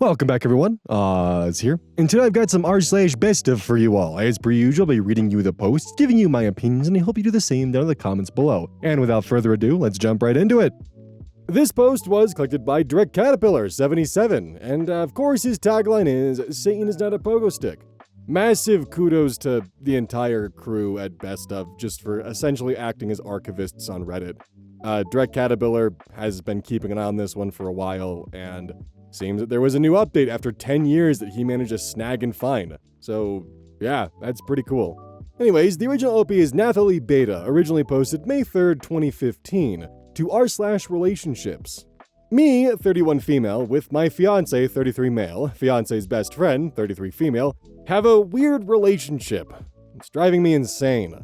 Welcome back, everyone. It's here. And today I've got some r/BestOf for you all. As per usual, I'll be reading you the posts, giving you my opinions, and I hope you do the same down in the comments below. And without further ado, let's jump right into it. This post was collected by Direct Caterpillar 77, and of course his tagline is, "Satan is not a pogo stick." Massive kudos to the entire crew at BestOf just for essentially acting as archivists on Reddit. Direct Caterpillar has been keeping an eye on this one for a while, and seems that there was a new update after 10 years that he managed to snag and find. So, yeah, that's pretty cool. Anyways, the original OP is Nathalie Beta, originally posted May 3rd, 2015, to r/relationships. Me, 31 female, with my fiance, 33 male, fiance's best friend, 33 female, have a weird relationship. It's driving me insane.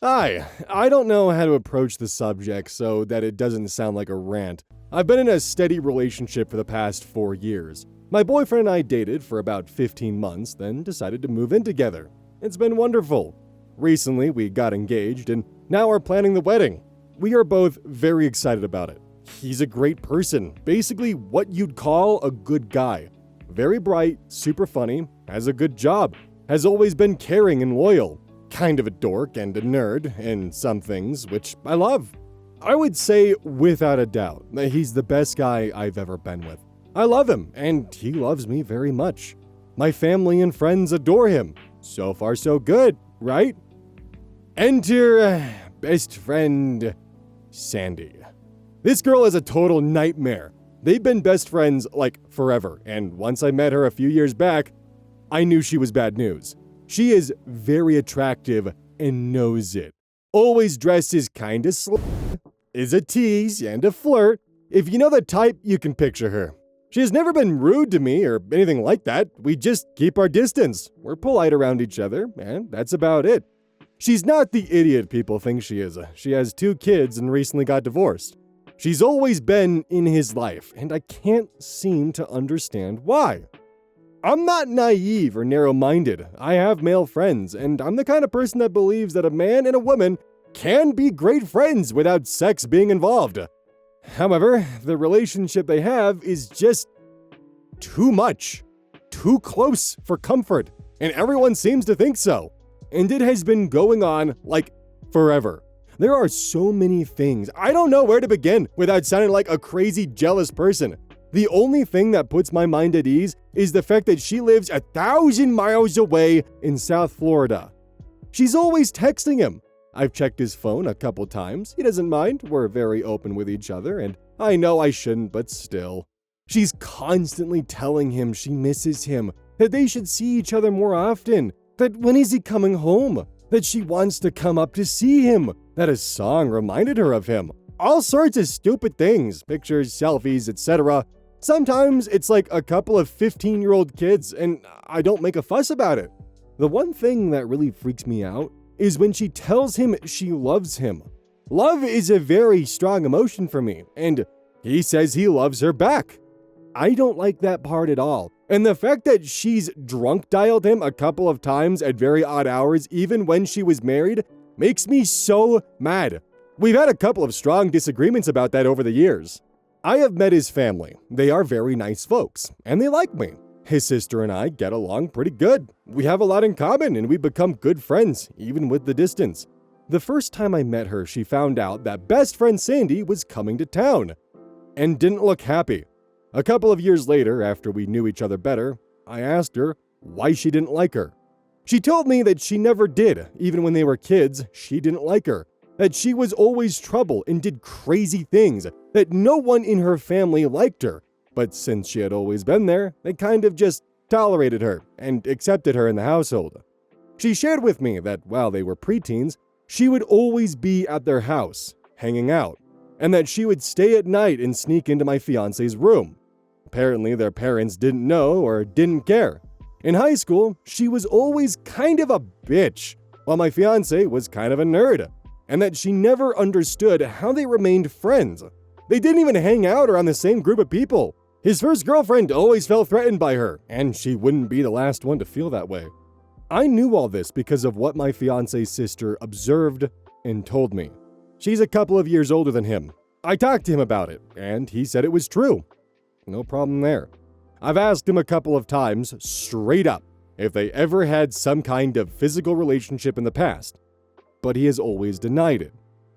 Hi, I don't know how to approach the subject so that it doesn't sound like a rant. I've been in a steady relationship for the past 4 years. My boyfriend and I dated for about 15 months, then decided to move in together. It's been wonderful. Recently, we got engaged, and now we're planning the wedding. We are both very excited about it. He's a great person, basically what you'd call a good guy. Very bright, super funny, has a good job, has always been caring and loyal. Kind of a dork and a nerd in some things, which I love. I would say, without a doubt, that he's the best guy I've ever been with. I love him, and he loves me very much. My family and friends adore him. So far, so good, right? Enter best friend Sandy. This girl is a total nightmare. They've been best friends, like, forever, and once I met her a few years back, I knew she was bad news. She is very attractive and knows it. Always dresses kinda is a tease and a flirt. If you know the type, you can picture her. She has never been rude to me or anything like that. We just keep our distance. We're polite around each other, and that's about it. She's not the idiot people think she is. She has 2 kids and recently got divorced. She's always been in his life, and I can't seem to understand why. I'm not naive or narrow-minded. I have male friends, and I'm the kind of person that believes that a man and a woman can be great friends without sex being involved. However, the relationship they have is just too much, too close for comfort, and everyone seems to think so. And it has been going on, like, forever. There are so many things. I don't know where to begin without sounding like a crazy jealous person. The only thing that puts my mind at ease is the fact that she lives 1,000 miles away in South Florida. She's always texting him. I've checked his phone a couple times. He doesn't mind. We're very open with each other, and I know I shouldn't, but still. She's constantly telling him she misses him, that they should see each other more often, that when is he coming home, that she wants to come up to see him, that a song reminded her of him. All sorts of stupid things, pictures, selfies, etc. Sometimes it's like a couple of 15-year-old kids, and I don't make a fuss about it. The one thing that really freaks me out is when she tells him she loves him. Love is a very strong emotion for me, and he says he loves her back. I don't like that part at all. And the fact that she's drunk dialed him a couple of times at very odd hours, even when she was married, makes me so mad. We've had a couple of strong disagreements about that over the years. I have met his family. They are very nice folks, and they like me. His sister and I get along pretty good. We have a lot in common, and we've become good friends, even with the distance. The first time I met her, she found out that best friend Sandy was coming to town, and didn't look happy. A couple of years later, after we knew each other better, I asked her why she didn't like her. She told me that she never did. Even when they were kids, she didn't like her. That she was always trouble and did crazy things, that no one in her family liked her. But since she had always been there, they kind of just tolerated her and accepted her in the household. She shared with me that while they were preteens, she would always be at their house, hanging out, and that she would stay at night and sneak into my fiance's room. Apparently, their parents didn't know or didn't care. In high school, she was always kind of a bitch, while my fiance was kind of a nerd, and that she never understood how they remained friends. They didn't even hang out around the same group of people. His first girlfriend always felt threatened by her, and she wouldn't be the last one to feel that way. I knew all this because of what my fiance's sister observed and told me. She's a couple of years older than him. I talked to him about it, and he said it was true. No problem there. I've asked him a couple of times, straight up, if they ever had some kind of physical relationship in the past, but he has always denied it.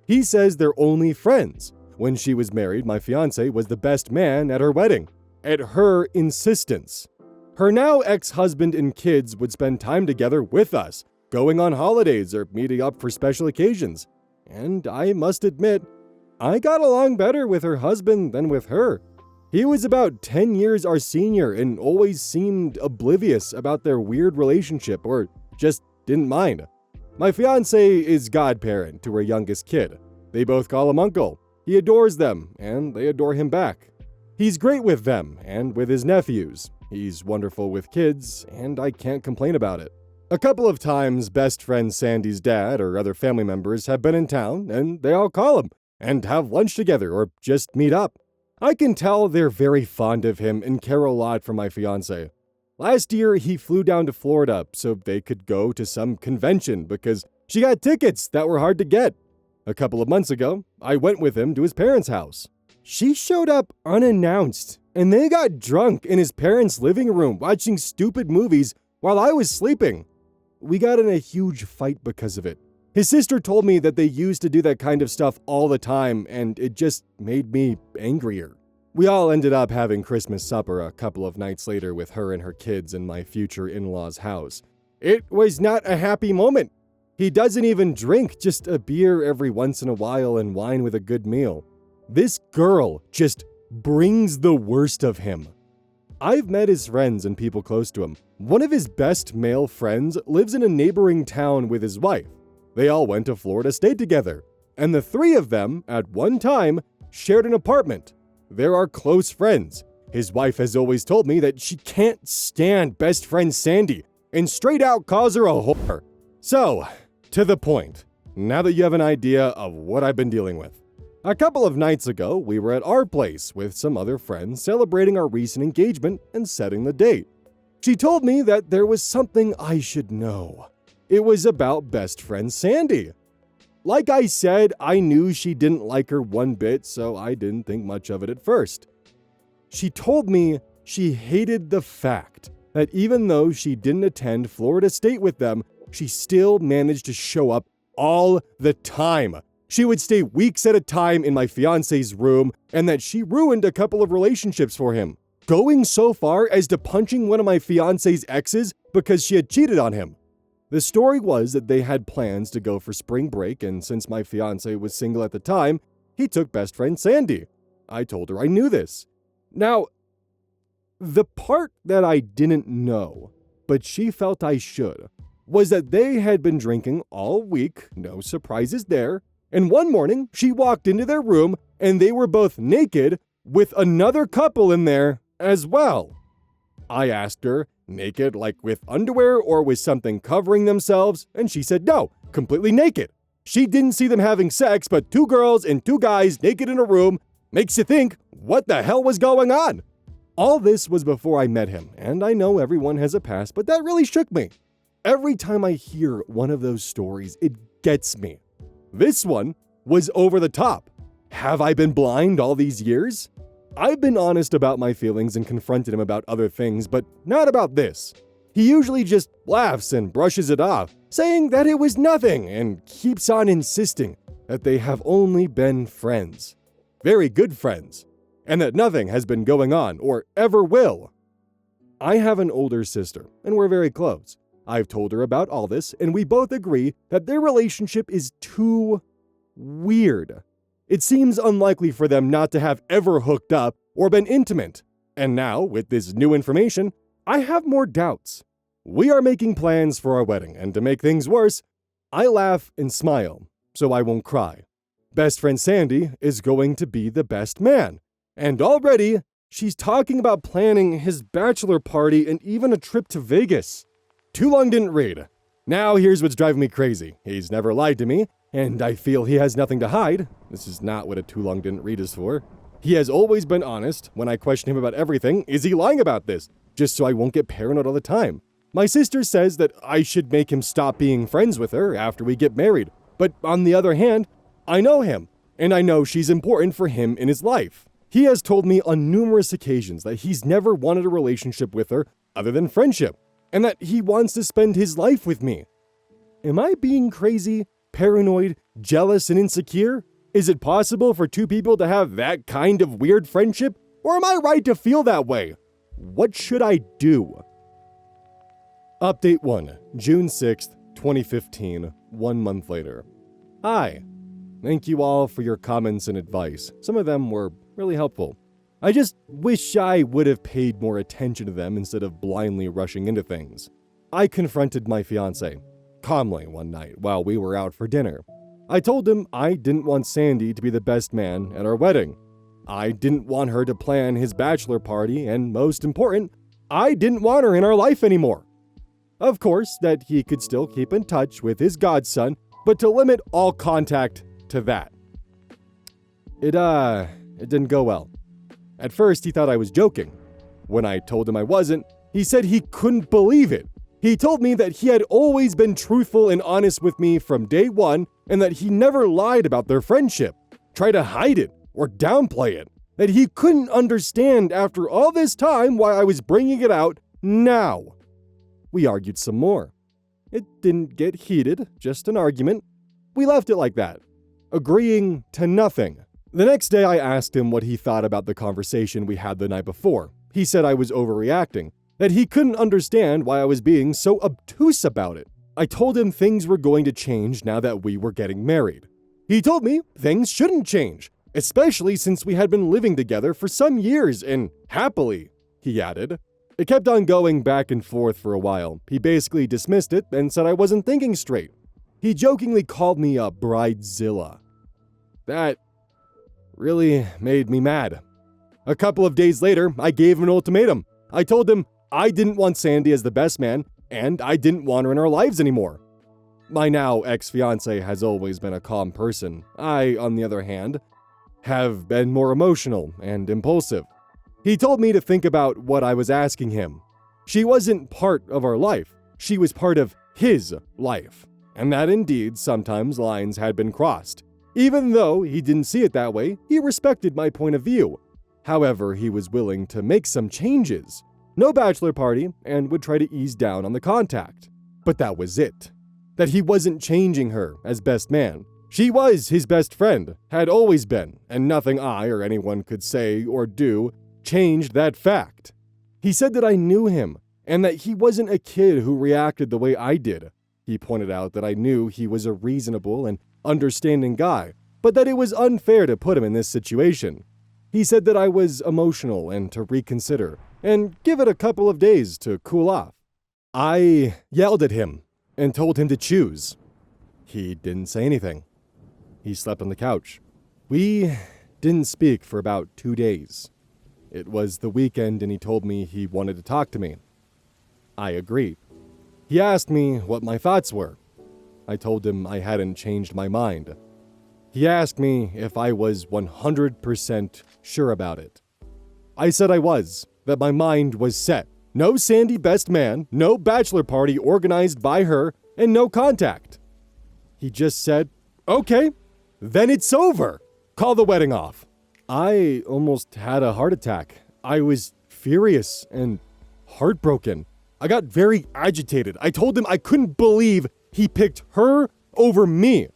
He says they're only friends. When she was married, my fiancé was the best man at her wedding, at her insistence. Her now ex-husband and kids would spend time together with us, going on holidays or meeting up for special occasions. And I must admit, I got along better with her husband than with her. He was about 10 years our senior and always seemed oblivious about their weird relationship or just didn't mind. My fiancé is godparent to her youngest kid. They both call him uncle. He adores them, and they adore him back. He's great with them and with his nephews. He's wonderful with kids, and I can't complain about it. A couple of times, best friend Sandy's dad or other family members have been in town, and they all call him and have lunch together or just meet up. I can tell they're very fond of him and care a lot for my fiancé. Last year, he flew down to Florida so they could go to some convention because she got tickets that were hard to get. A couple of months ago, I went with him to his parents' house. She showed up unannounced, and they got drunk in his parents' living room watching stupid movies while I was sleeping. We got in a huge fight because of it. His sister told me that they used to do that kind of stuff all the time, and it just made me angrier. We all ended up having Christmas supper a couple of nights later with her and her kids in my future in-laws' house. It was not a happy moment. He doesn't even drink, just a beer every once in a while and wine with a good meal. This girl just brings the worst of him. I've met his friends and people close to him. One of his best male friends lives in a neighboring town with his wife. They all went to Florida State together, and the three of them, at one time, shared an apartment. There are close friends. His wife has always told me that she can't stand best friend Sandy and straight out calls her a whore. So, to the point, now that you have an idea of what I've been dealing with. A couple of nights ago, we were at our place with some other friends celebrating our recent engagement and setting the date. She told me that there was something I should know. It was about best friend Sandy. Like I said, I knew she didn't like her one bit, so I didn't think much of it at first. She told me she hated the fact that even though she didn't attend Florida State with them, she still managed to show up all the time. She would stay weeks at a time in my fiancé's room, and that she ruined a couple of relationships for him, going so far as to punching one of my fiancé's exes because she had cheated on him. The story was that they had plans to go for spring break, and since my fiancé was single at the time, he took best friend Sandy. I told her I knew this. Now, the part that I didn't know, but she felt I should, was that they had been drinking all week, no surprises there, and one morning she walked into their room and they were both naked with another couple in there as well. I asked her, naked like with underwear or with something covering themselves, and she said no, completely naked. She didn't see them having sex, but two girls and two guys naked in a room makes you think, what the hell was going on? All this was before I met him, and I know everyone has a past, but that really shook me. Every time I hear one of those stories, it gets me. This one was over the top. Have I been blind all these years? I've been honest about my feelings and confronted him about other things, but not about this. He usually just laughs and brushes it off, saying that it was nothing, and keeps on insisting that they have only been friends. Very good friends. And that nothing has been going on, or ever will. I have an older sister, and we're very close. I've told her about all this, and we both agree that their relationship is too weird. It seems unlikely for them not to have ever hooked up or been intimate. And now, with this new information, I have more doubts. We are making plans for our wedding, and to make things worse, I laugh and smile, so I won't cry. Best friend Sandy is going to be the best man. And already, she's talking about planning his bachelor party and even a trip to Vegas. Too long didn't read. Now here's what's driving me crazy. He's never lied to me, and I feel he has nothing to hide. This is not what a too long didn't read is for. He has always been honest. When I question him about everything, is he lying about this? Just so I won't get paranoid all the time. My sister says that I should make him stop being friends with her after we get married. But on the other hand, I know him, and I know she's important for him in his life. He has told me on numerous occasions that he's never wanted a relationship with her other than friendship, and that he wants to spend his life with me. Am I being crazy, paranoid, jealous, and insecure? Is it possible for two people to have that kind of weird friendship? Or am I right to feel that way? What should I do? Update 1, June 6th, 2015, 1 month later. Hi. Thank you all for your comments and advice. Some of them were really helpful. I just wish I would have paid more attention to them instead of blindly rushing into things. I confronted my fiancé calmly one night while we were out for dinner. I told him I didn't want Sandy to be the best man at our wedding. I didn't want her to plan his bachelor party, and most important, I didn't want her in our life anymore. Of course, that he could still keep in touch with his godson, but to limit all contact to that. It didn't go well. At first, he thought I was joking. When I told him I wasn't, he said he couldn't believe it. He told me that he had always been truthful and honest with me from day one, and that he never lied about their friendship, tried to hide it, or downplay it. That he couldn't understand after all this time why I was bringing it out now. We argued some more. It didn't get heated, just an argument. We left it like that, agreeing to nothing. The next day I asked him what he thought about the conversation we had the night before. He said I was overreacting, that he couldn't understand why I was being so obtuse about it. I told him things were going to change now that we were getting married. He told me things shouldn't change, especially since we had been living together for some years and happily, he added. It kept on going back and forth for a while. He basically dismissed it and said I wasn't thinking straight. He jokingly called me a bridezilla. That really made me mad. A couple of days later, I gave him an ultimatum. I told him I didn't want Sandy as the best man, and I didn't want her in our lives anymore. My now ex-fiancé has always been a calm person. I, on the other hand, have been more emotional and impulsive. He told me to think about what I was asking him. She wasn't part of our life. She was part of his life. And that indeed sometimes lines had been crossed. Even though he didn't see it that way, he respected my point of view. However, he was willing to make some changes. No bachelor party, and would try to ease down on the contact. But that was it. That he wasn't changing her as best man. She was his best friend, had always been, and nothing I or anyone could say or do changed that fact. He said that I knew him, and that he wasn't a kid who reacted the way I did. He pointed out that I knew he was a reasonable and understanding guy, but that it was unfair to put him in this situation. He said that I was emotional and to reconsider, and give it a couple of days to cool off. I yelled at him and told him to choose. He didn't say anything. He slept on the couch. We didn't speak for about 2 days. It was the weekend and he told me he wanted to talk to me. I agreed. He asked me what my thoughts were. I told him I hadn't changed my mind. He asked me if I was 100% sure about it. I said I was, that my mind was set. No Sandy best man, no bachelor party organized by her, and no contact. He just said, okay, then it's over. Call the wedding off. I almost had a heart attack. I was furious and heartbroken. I got very agitated. I told him I couldn't believe he picked her over me.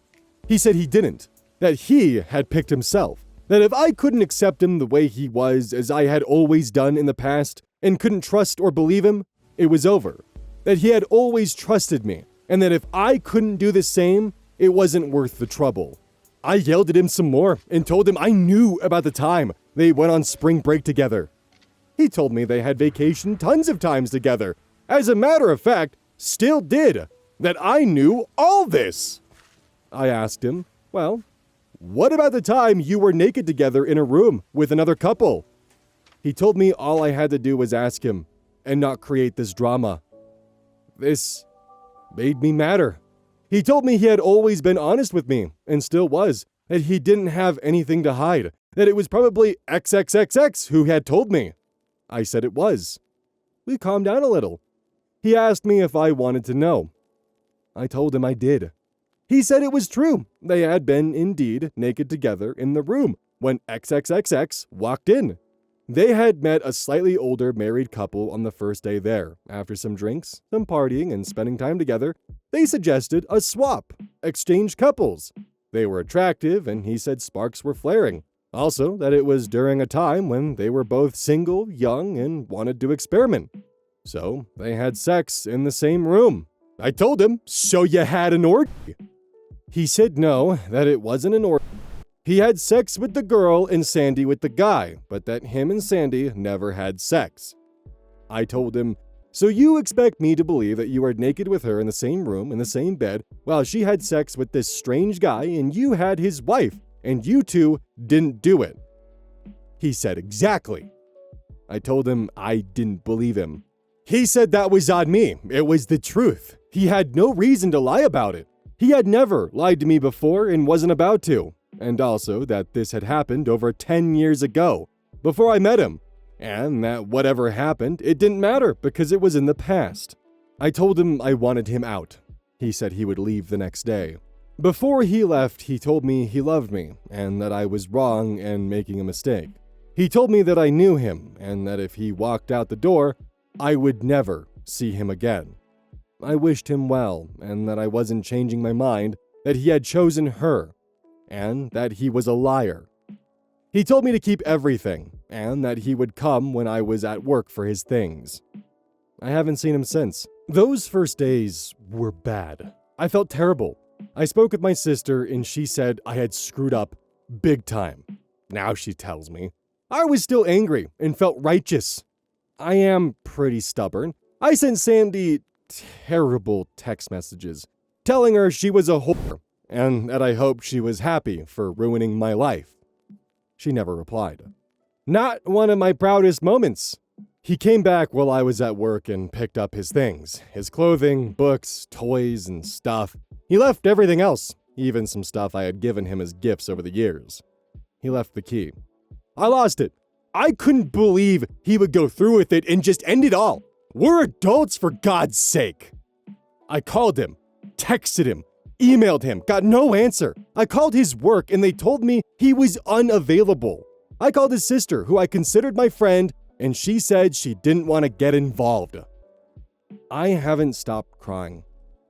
He said he didn't, that he had picked himself, that if I couldn't accept him the way he was, as I had always done in the past, and couldn't trust or believe him, it was over, that he had always trusted me, and that if I couldn't do the same, it wasn't worth the trouble. I yelled at him some more and told him I knew about the time they went on spring break together. He told me they had vacation tons of times together. As a matter of fact, still did. That I knew all this. I asked him, well, what about the time you were naked together in a room with another couple? He told me all I had to do was ask him and not create this drama. This made me madder. He told me he had always been honest with me, and still was, that he didn't have anything to hide, that it was probably XXXX who had told me. I said it was. We calmed down a little. He asked me if I wanted to know. I told him I did. He said it was true. They had been, indeed, naked together in the room, when XXXX walked in. They had met a slightly older married couple on the first day there. After some drinks, some partying, and spending time together, they suggested a swap, exchange couples. They were attractive, and he said sparks were flaring. Also, that it was during a time when they were both single, young, and wanted to experiment. So, they had sex in the same room. I told him, so you had an orgy? He said no, that it wasn't an orgy. He had sex with the girl and Sandy with the guy, but that him and Sandy never had sex. I told him, so you expect me to believe that you were naked with her in the same room, in the same bed, while she had sex with this strange guy and you had his wife, and you two didn't do it? He said, exactly. I told him I didn't believe him. He said that was on me. It was the truth. He had no reason to lie about it. He had never lied to me before and wasn't about to. And also that this had happened over 10 years ago, before I met him, and that whatever happened, it didn't matter because it was in the past. I told him I wanted him out. He said he would leave the next day. Before he left, he told me he loved me and that I was wrong and making a mistake. He told me that I knew him and that if he walked out the door, I would never see him again. I wished him well and that I wasn't changing my mind, that he had chosen her, and that he was a liar. He told me to keep everything, and that he would come when I was at work for his things. I haven't seen him since. Those first days were bad. I felt terrible. I spoke with my sister, and she said I had screwed up big time. Now she tells me I was still angry and felt righteous. I am pretty stubborn. I sent Sandy terrible text messages, telling her she was a whore, and that I hoped she was happy for ruining my life. She never replied. Not one of my proudest moments. He came back while I was at work and picked up his things, his clothing, books, toys, and stuff. He left everything else, even some stuff I had given him as gifts over the years. He left the key. I lost it. I couldn't believe he would go through with it and just end it all. We're adults, for God's sake. I called him, texted him, emailed him, got no answer. I called his work and they told me he was unavailable. I called his sister, who I considered my friend, and she said she didn't want to get involved. I haven't stopped crying.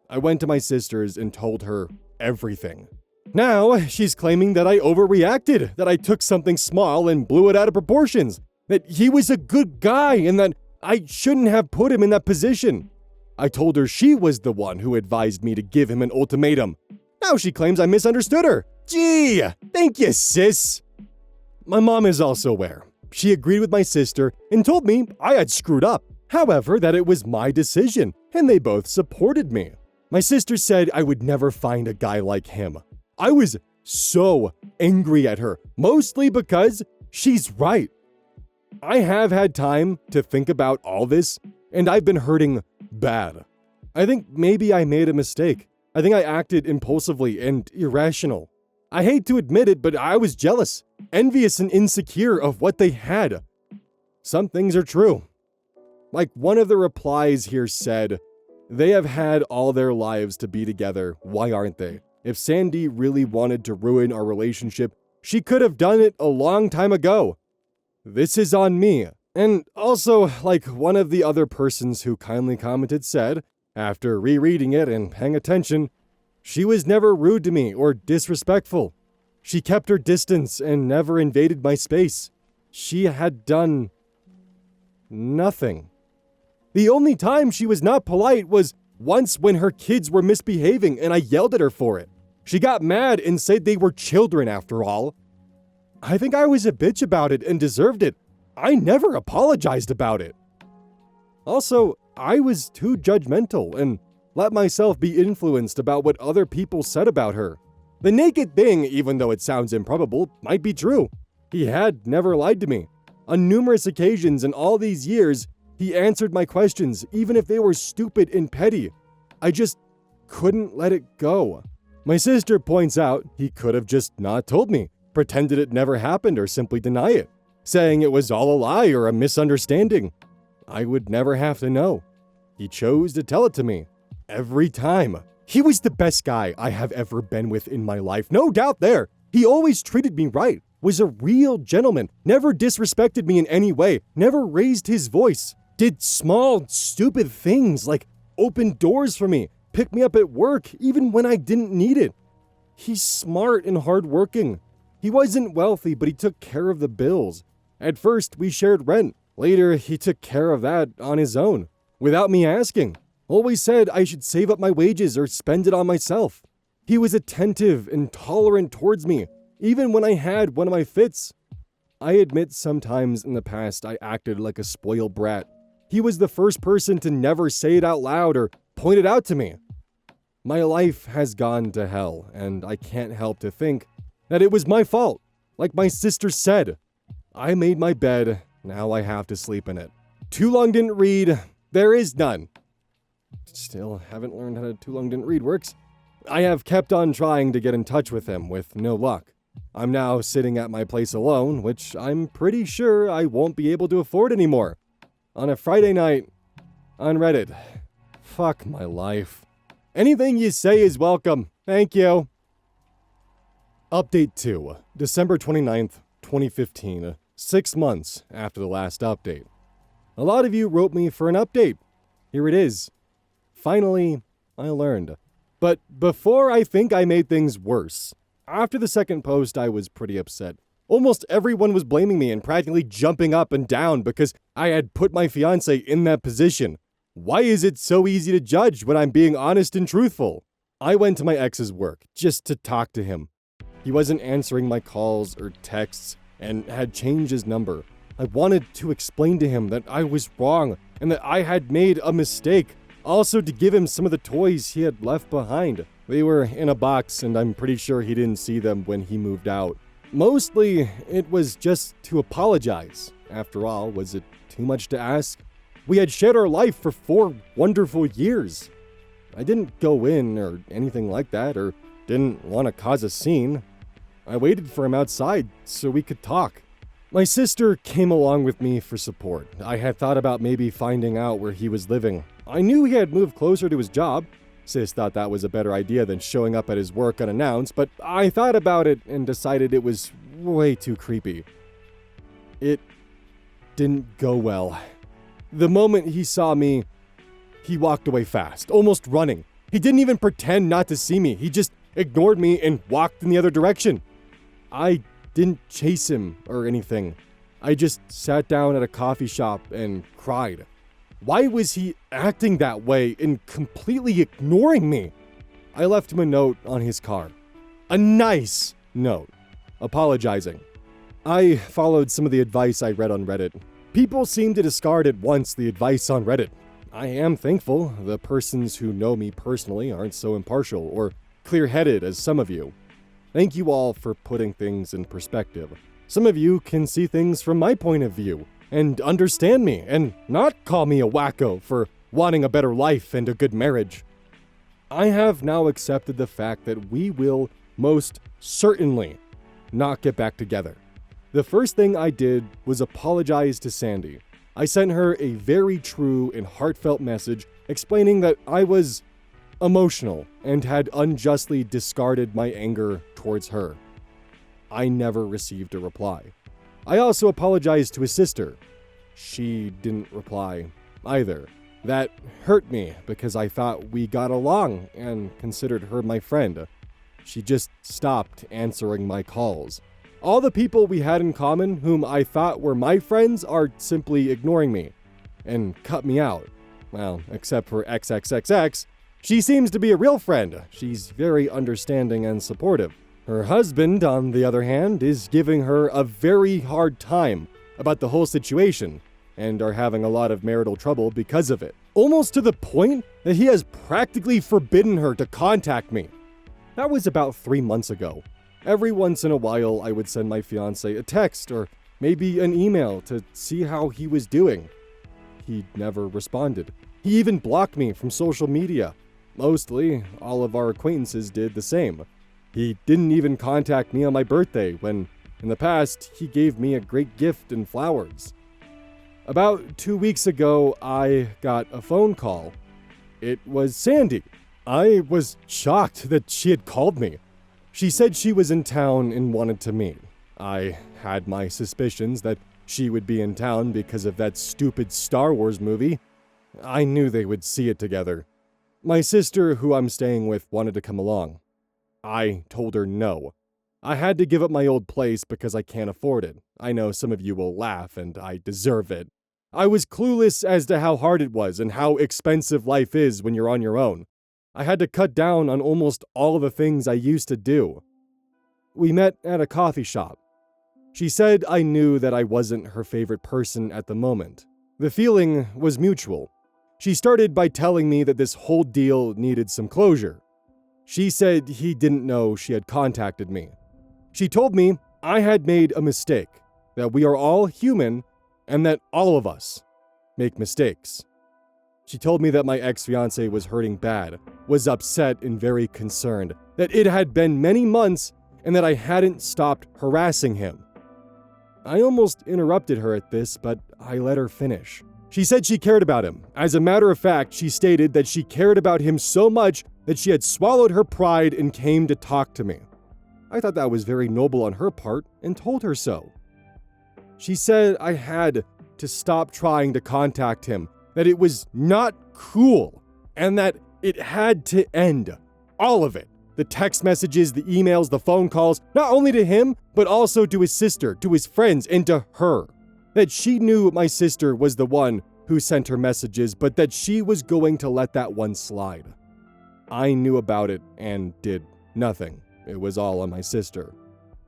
I went to my sister's and told her everything. Now she's claiming that I overreacted, that I took something small and blew it out of proportions, that he was a good guy and that I shouldn't have put him in that position. I told her she was the one who advised me to give him an ultimatum. Now she claims I misunderstood her. Gee, thank you, sis. My mom is also aware. She agreed with my sister and told me I had screwed up. However, that it was my decision, and they both supported me. My sister said I would never find a guy like him. I was so angry at her, mostly because she's right. I have had time to think about all this, and I've been hurting bad. I think maybe I made a mistake. I think I acted impulsively and irrational. I hate to admit it, but I was jealous, envious, and insecure of what they had. Some things are true. Like one of the replies here said, they have had all their lives to be together. Why aren't they? If Sandy really wanted to ruin our relationship, she could have done it a long time ago. This is on me. And also, like one of the other persons who kindly commented said, after rereading it and paying attention, she was never rude to me or disrespectful. She kept her distance and never invaded my space. She had done nothing. The only time she was not polite was once when her kids were misbehaving and I yelled at her for it. She got mad and said they were children after all. I think I was a bitch about it and deserved it. I never apologized about it. Also, I was too judgmental and let myself be influenced about what other people said about her. The naked thing, even though it sounds improbable, might be true. He had never lied to me. On numerous occasions in all these years, he answered my questions, even if they were stupid and petty. I just couldn't let it go. My sister points out he could have just not told me, pretended it never happened, or simply deny it, saying it was all a lie or a misunderstanding. I would never have to know. He chose to tell it to me. Every time. He was the best guy I have ever been with in my life, no doubt there. He always treated me right, was a real gentleman, never disrespected me in any way, never raised his voice, did small, stupid things like open doors for me, pick me up at work even when I didn't need it. He's smart and hardworking. He wasn't wealthy, but he took care of the bills. At first, we shared rent. Later, he took care of that on his own, without me asking. Always said I should save up my wages or spend it on myself. He was attentive and tolerant towards me, even when I had one of my fits. I admit sometimes in the past I acted like a spoiled brat. He was the first person to never say it out loud or point it out to me. My life has gone to hell, and I can't help to think that it was my fault. Like my sister said, I made my bed, now I have to sleep in it. Too long didn't read, there is none. Still haven't learned how to too long didn't read works. I have kept on trying to get in touch with him with no luck. I'm now sitting at my place alone, which I'm pretty sure I won't be able to afford anymore. On a Friday night, on Reddit. Fuck my life. Anything you say is welcome. Thank you. Update 2, December 29th, 2015, 6 months after the last update. A lot of you wrote me for an update. Here it is. Finally, I learned. But before I think I made things worse. After the second post, I was pretty upset. Almost everyone was blaming me and practically jumping up and down because I had put my fiance in that position. Why is it so easy to judge when I'm being honest and truthful? I went to my ex's work just to talk to him. He wasn't answering my calls or texts and had changed his number. I wanted to explain to him that I was wrong and that I had made a mistake. Also to give him some of the toys he had left behind. They were in a box and I'm pretty sure he didn't see them when he moved out. Mostly, it was just to apologize. After all, was it too much to ask? We had shared our life for 4 wonderful years. I didn't go in or anything like that or didn't want to cause a scene. I waited for him outside so we could talk. My sister came along with me for support. I had thought about maybe finding out where he was living. I knew he had moved closer to his job. Sis thought that was a better idea than showing up at his work unannounced, but I thought about it and decided it was way too creepy. It didn't go well. The moment he saw me, he walked away fast, almost running. He didn't even pretend not to see me. He just ignored me and walked in the other direction. I didn't chase him or anything. I just sat down at a coffee shop and cried. Why was he acting that way and completely ignoring me? I left him a note on his car. A nice note, apologizing. I followed some of the advice I read on Reddit. People seem to discard at once the advice on Reddit. I am thankful the persons who know me personally aren't so impartial or clear-headed as some of you. Thank you all for putting things in perspective. Some of you can see things from my point of view and understand me and not call me a wacko for wanting a better life and a good marriage. I have now accepted the fact that we will most certainly not get back together. The first thing I did was apologize to Sandy. I sent her a very true and heartfelt message explaining that I was emotional and had unjustly discarded my anger towards her. I never received a reply. I also apologized to his sister. She didn't reply either. That hurt me because I thought we got along and considered her my friend. She just stopped answering my calls. All the people we had in common whom I thought were my friends are simply ignoring me and cut me out. Well, except for XXXX. She seems to be a real friend. She's very understanding and supportive. Her husband, on the other hand, is giving her a very hard time about the whole situation and are having a lot of marital trouble because of it. Almost to the point that he has practically forbidden her to contact me. That was about 3 months ago. Every once in a while, I would send my fiance a text or maybe an email to see how he was doing. He never responded. He even blocked me from social media. Mostly, all of our acquaintances did the same. He didn't even contact me on my birthday when, in the past, he gave me a great gift and flowers. About 2 weeks ago, I got a phone call. It was Sandy. I was shocked that she had called me. She said she was in town and wanted to meet. I had my suspicions that she would be in town because of that stupid Star Wars movie. I knew they would see it together. My sister, who I'm staying with, wanted to come along. I told her no. I had to give up my old place because I can't afford it. I know some of you will laugh, and I deserve it. I was clueless as to how hard it was and how expensive life is when you're on your own. I had to cut down on almost all of the things I used to do. We met at a coffee shop. She said I knew that I wasn't her favorite person at the moment. The feeling was mutual. She started by telling me that this whole deal needed some closure. She said he didn't know she had contacted me. She told me I had made a mistake, that we are all human, and that all of us make mistakes. She told me that my ex-fiancé was hurting bad, was upset and very concerned, that it had been many months, and that I hadn't stopped harassing him. I almost interrupted her at this, but I let her finish. She said she cared about him. As a matter of fact, she stated that she cared about him so much that she had swallowed her pride and came to talk to me. I thought that was very noble on her part and told her so. She said I had to stop trying to contact him, that it was not cool, and that it had to end. All of it. The text messages, the emails, the phone calls, not only to him, but also to his sister, to his friends, and to her. That she knew my sister was the one who sent her messages, but that she was going to let that one slide. I knew about it and did nothing. It was all on my sister.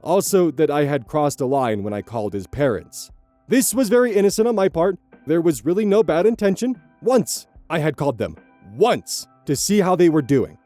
Also, that I had crossed a line when I called his parents. This was very innocent on my part. There was really no bad intention. Once, I had called them. Once, to see how they were doing.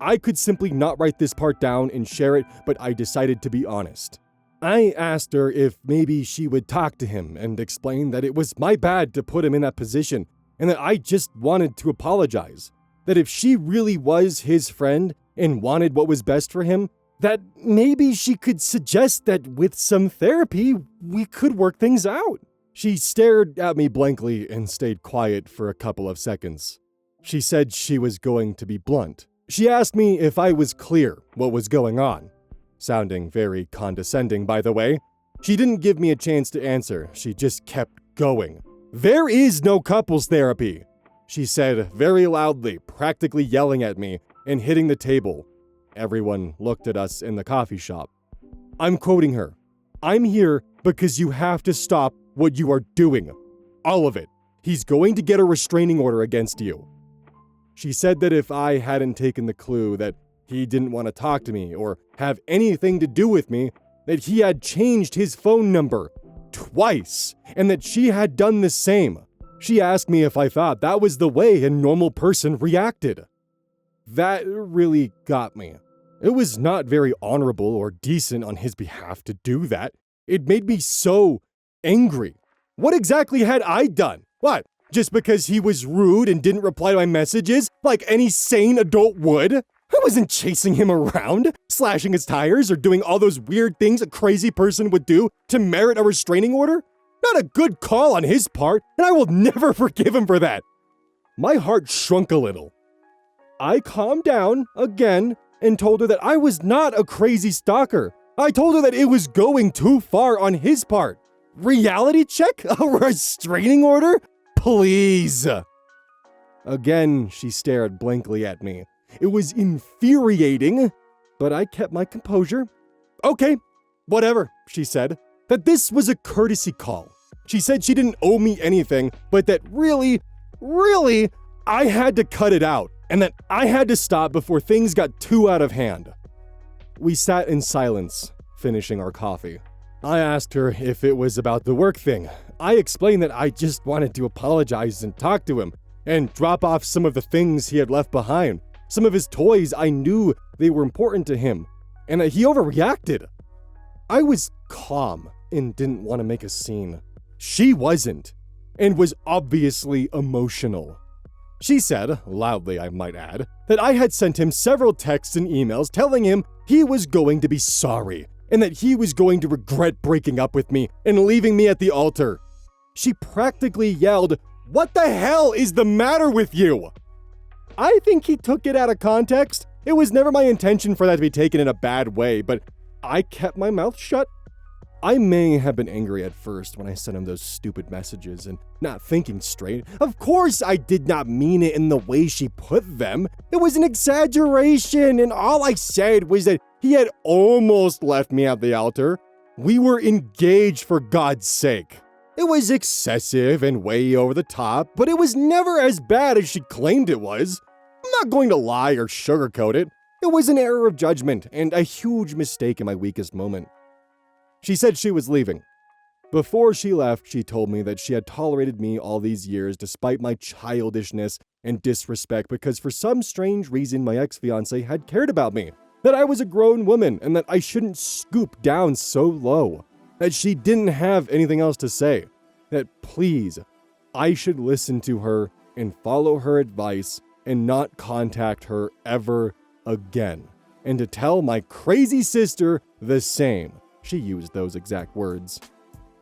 I could simply not write this part down and share it, but I decided to be honest. I asked her if maybe she would talk to him and explain that it was my bad to put him in that position and that I just wanted to apologize. That if she really was his friend and wanted what was best for him, that maybe she could suggest that with some therapy, we could work things out. She stared at me blankly and stayed quiet for a couple of seconds. She said she was going to be blunt. She asked me if I was clear what was going on. Sounding very condescending, by the way. She didn't give me a chance to answer. She just kept going. There is no couples therapy, she said very loudly, practically yelling at me and hitting the table. Everyone looked at us in the coffee shop. I'm quoting her. I'm here because you have to stop what you are doing. All of it. He's going to get a restraining order against you. She said that if I hadn't taken the clue that he didn't want to talk to me or have anything to do with me, that he had changed his phone number twice, and that she had done the same. She asked me if I thought that was the way a normal person reacted. That really got me. It was not very honorable or decent on his behalf to do that. It made me so angry. What exactly had I done? What? Just because he was rude and didn't reply to my messages like any sane adult would? I wasn't chasing him around, slashing his tires, or doing all those weird things a crazy person would do to merit a restraining order. Not a good call on his part, and I will never forgive him for that. My heart shrunk a little. I calmed down again and told her that I was not a crazy stalker. I told her that it was going too far on his part. Reality check? A restraining order? Please. Again, she stared blankly at me. It was infuriating, but I kept my composure. Okay, whatever, she said. That this was a courtesy call. She said she didn't owe me anything, but that really, I had to cut it out, and that I had to stop before things got too out of hand. We sat in silence, finishing our coffee. I asked her if it was about the work thing. I explained that I just wanted to apologize and talk to him, and drop off some of the things he had left behind. Some of his toys, I knew they were important to him, and that he overreacted. I was calm and didn't want to make a scene. She wasn't, and was obviously emotional. She said, loudly I might add, that I had sent him several texts and emails telling him he was going to be sorry, and that he was going to regret breaking up with me and leaving me at the altar. She practically yelled, "What the hell is the matter with you?" I think he took it out of context. It was never my intention for that to be taken in a bad way, but I kept my mouth shut. I may have been angry at first when I sent him those stupid messages and not thinking straight. Of course I did not mean it in the way she put them. It was an exaggeration, and all I said was that he had almost left me at the altar. We were engaged, for God's sake. It was excessive and way over the top, but it was never as bad as she claimed it was. I'm not going to lie or sugarcoat it. It was an error of judgment and a huge mistake in my weakest moment. She said she was leaving. Before she left, she told me that she had tolerated me all these years despite my childishness and disrespect because for some strange reason my ex-fiancé had cared about me, that I was a grown woman and that I shouldn't scoop down so low, that she didn't have anything else to say, that please, I should listen to her and follow her advice and not contact her ever again, and to tell my crazy sister the same. She used those exact words.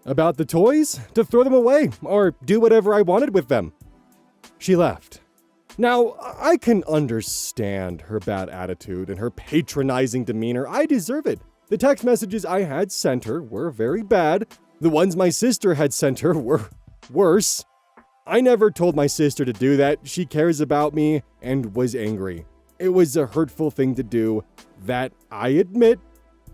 About the toys, to throw them away or do whatever I wanted with them. She left. Now, I can understand her bad attitude and her patronizing demeanor. I deserve it. The text messages I had sent her were very bad. The ones my sister had sent her were worse. I never told my sister to do that. She cares about me and was angry. It was a hurtful thing to do that, I admit,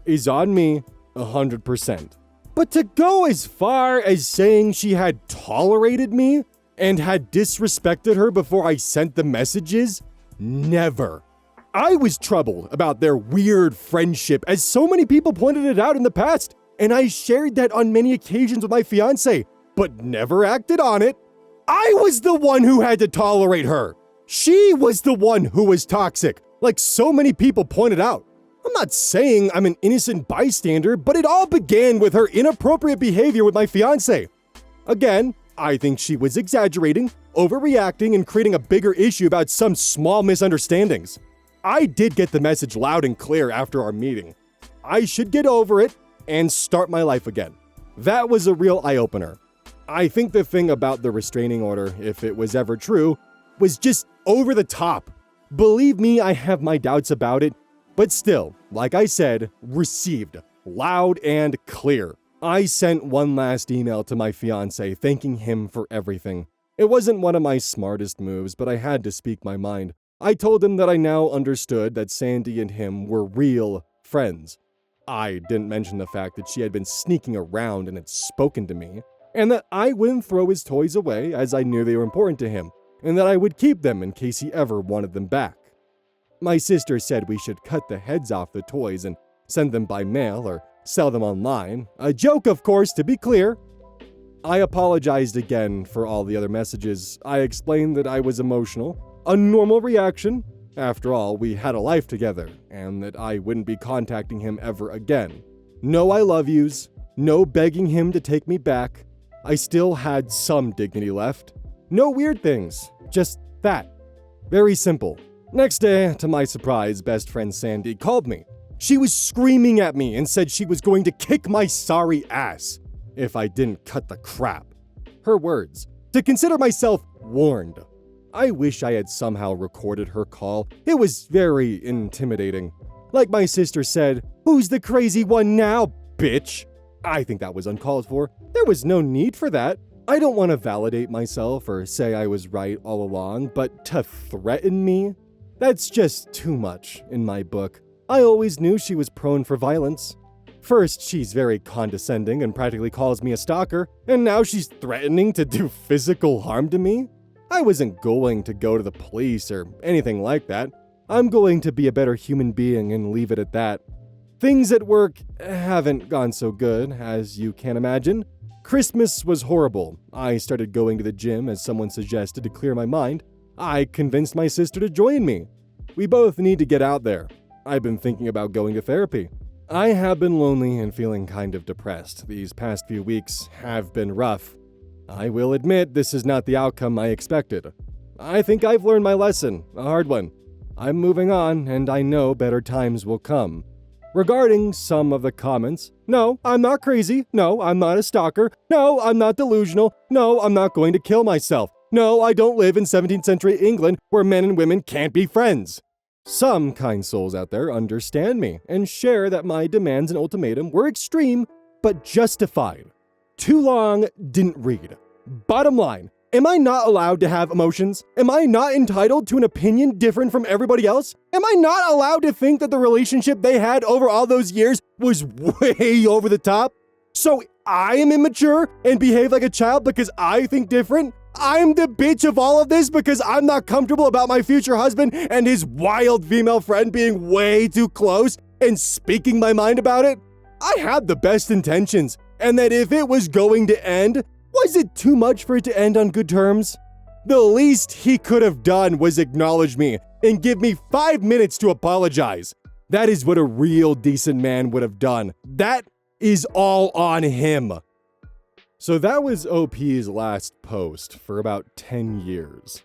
is on me 100%. But to go as far as saying she had tolerated me and had disrespected her before I sent the messages? Never. I was troubled about their weird friendship, as so many people pointed it out in the past, and I shared that on many occasions with my fiancé, but never acted on it. I was the one who had to tolerate her. She was the one who was toxic, like so many people pointed out. I'm not saying I'm an innocent bystander, but it all began with her inappropriate behavior with my fiancé. Again, I think she was exaggerating, overreacting, and creating a bigger issue about some small misunderstandings. I did get the message loud and clear after our meeting. I should get over it and start my life again. That was a real eye-opener. I think the thing about the restraining order, if it was ever true, was just over the top. Believe me, I have my doubts about it, but still, like I said, received loud and clear. I sent one last email to my fiancé thanking him for everything. It wasn't one of my smartest moves, but I had to speak my mind. I told him that I now understood that Sandy and him were real friends. I didn't mention the fact that she had been sneaking around and had spoken to me, and that I wouldn't throw his toys away as I knew they were important to him, and that I would keep them in case he ever wanted them back. My sister said we should cut the heads off the toys and send them by mail or sell them online. A joke, of course, to be clear. I apologized again for all the other messages. I explained that I was emotional, a normal reaction. After all, we had a life together, and that I wouldn't be contacting him ever again. No I love yous, no begging him to take me back. I still had some dignity left. No weird things, just that. Very simple. Next day, to my surprise, best friend Sandy called me. She was screaming at me and said she was going to kick my sorry ass if I didn't cut the crap. Her words. To consider myself warned. I wish I had somehow recorded her call. It was very intimidating. Like my sister said, "Who's the crazy one now, bitch?" I think that was uncalled for. There was no need for that. I don't want to validate myself or say I was right all along, but to threaten me? That's just too much in my book. I always knew she was prone for violence. First, she's very condescending and practically calls me a stalker, and now she's threatening to do physical harm to me? I wasn't going to go to the police or anything like that. I'm going to be a better human being and leave it at that. Things at work haven't gone so good, as you can imagine. Christmas was horrible. I started going to the gym as someone suggested to clear my mind. I convinced my sister to join me. We both need to get out there. I've been thinking about going to therapy. I have been lonely and feeling kind of depressed. These past few weeks have been rough. I will admit this is not the outcome I expected. I think I've learned my lesson, a hard one. I'm moving on, and I know better times will come. Regarding some of the comments, no, I'm not crazy. No, I'm not a stalker. No, I'm not delusional. No, I'm not going to kill myself. No, I don't live in 17th century England where men and women can't be friends. Some kind souls out there understand me and share that my demands and ultimatum were extreme, but justified. Too long, didn't read. Bottom line, am I not allowed to have emotions? Am I not entitled to an opinion different from everybody else? Am I not allowed to think that the relationship they had over all those years was way over the top? So I am immature and behave like a child because I think different? I'm the bitch of all of this because I'm not comfortable about my future husband and his wild female friend being way too close and speaking my mind about it? I had the best intentions, and that if it was going to end, was it too much for it to end on good terms? The least he could have done was acknowledge me and give me 5 minutes to apologize. That is what a real decent man would have done. That is all on him. So that was OP's last post for about 10 years.